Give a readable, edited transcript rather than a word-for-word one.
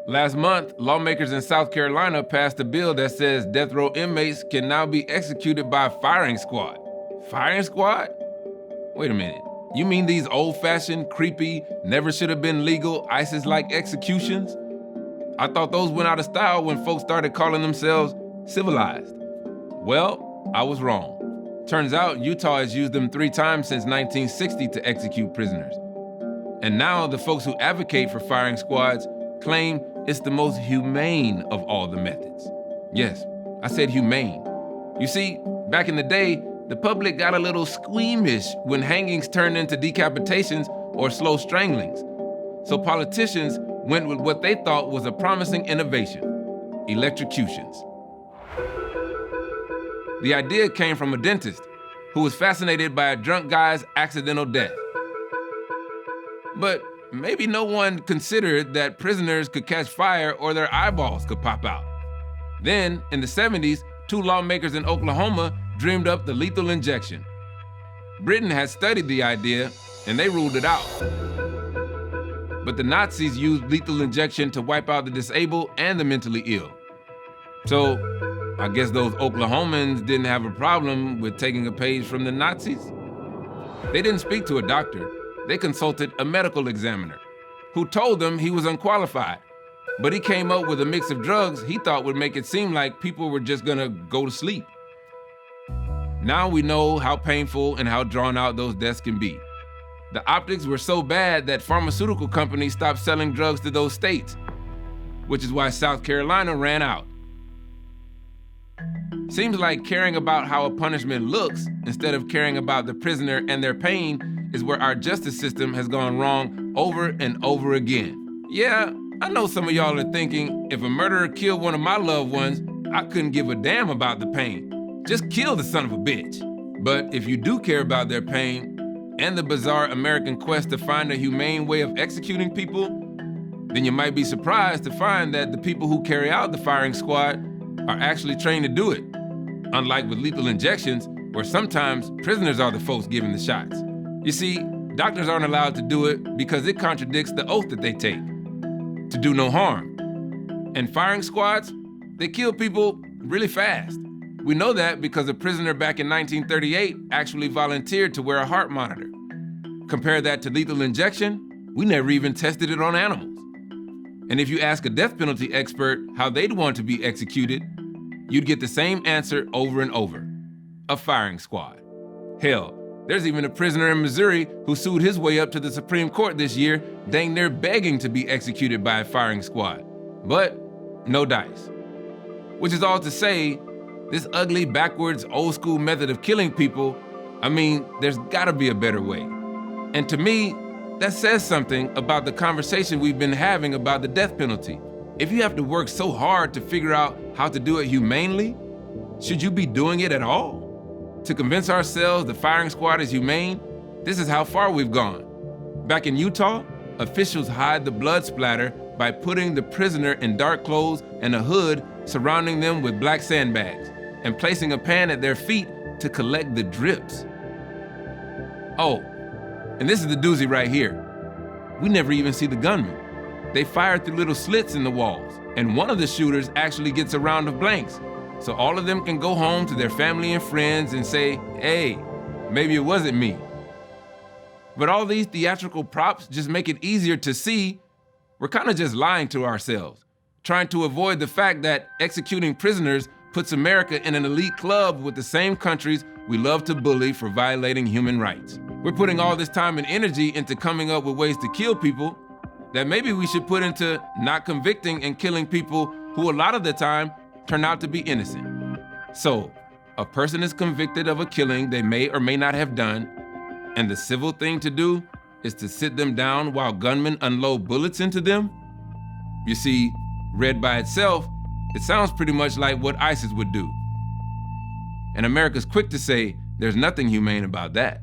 Last month, lawmakers in South Carolina passed a bill that says death row inmates can now be executed by a firing squad. Firing squad? Wait a minute. You mean these old-fashioned, creepy, never should have been legal, ISIS-like executions? I thought those went out of style when folks started calling themselves civilized. Well, I was wrong. Turns out Utah has used them 3 times since 1960 to execute prisoners. And now the folks who advocate for firing squads claim it's the most humane of all the methods. Yes, I said humane. You see, back in the day, the public got a little squeamish when hangings turned into decapitations or slow stranglings. So politicians went with what they thought was a promising innovation: electrocutions. The idea came from a dentist who was fascinated by a drunk guy's accidental death. But maybe no one considered that prisoners could catch fire or their eyeballs could pop out. Then, in the 70s, 2 lawmakers in Oklahoma dreamed up the lethal injection. Britain had studied the idea, and they ruled it out. But the Nazis used lethal injection to wipe out the disabled and the mentally ill. So, I guess those Oklahomans didn't have a problem with taking a page from the Nazis. They didn't speak to a doctor. They consulted a medical examiner who told them he was unqualified, but he came up with a mix of drugs he thought would make it seem like people were just gonna go to sleep. Now we know how painful and how drawn out those deaths can be. The optics were so bad that pharmaceutical companies stopped selling drugs to those states, which is why South Carolina ran out. Seems like caring about how a punishment looks instead of caring about the prisoner and their pain is where our justice system has gone wrong over and over again. Yeah, I know some of y'all are thinking, if a murderer killed one of my loved ones, I couldn't give a damn about the pain. Just kill the son of a bitch. But if you do care about their pain and the bizarre American quest to find a humane way of executing people, then you might be surprised to find that the people who carry out the firing squad are actually trained to do it. Unlike with lethal injections, where sometimes prisoners are the folks giving the shots. You see, doctors aren't allowed to do it because it contradicts the oath that they take, to do no harm. And firing squads, they kill people really fast. We know that because a prisoner back in 1938 actually volunteered to wear a heart monitor. Compare that to lethal injection, we never even tested it on animals. And if you ask a death penalty expert how they'd want to be executed, you'd get the same answer over and over: a firing squad. Hell, there's even a prisoner in Missouri who sued his way up to the Supreme Court this year, dang near begging to be executed by a firing squad. But no dice. Which is all to say, this ugly, backwards, old school method of killing people, there's gotta be a better way. And to me, that says something about the conversation we've been having about the death penalty. If you have to work so hard to figure out how to do it humanely, should you be doing it at all? To convince ourselves the firing squad is humane, this is how far we've gone. Back in Utah, officials hide the blood splatter by putting the prisoner in dark clothes and a hood surrounding them with black sandbags and placing a pan at their feet to collect the drips. Oh, and this is the doozy right here. We never even see the gunman. They fire through little slits in the walls, and one of the shooters actually gets a round of blanks, so all of them can go home to their family and friends and say, hey, maybe it wasn't me. But all these theatrical props just make it easier to see we're kind of just lying to ourselves, trying to avoid the fact that executing prisoners puts America in an elite club with the same countries we love to bully for violating human rights. We're putting all this time and energy into coming up with ways to kill people that maybe we should put into not convicting and killing people who a lot of the time turn out to be innocent. So, a person is convicted of a killing they may or may not have done, and the civil thing to do is to sit them down while gunmen unload bullets into them? You see, read by itself, it sounds pretty much like what ISIS would do. And America's quick to say there's nothing humane about that.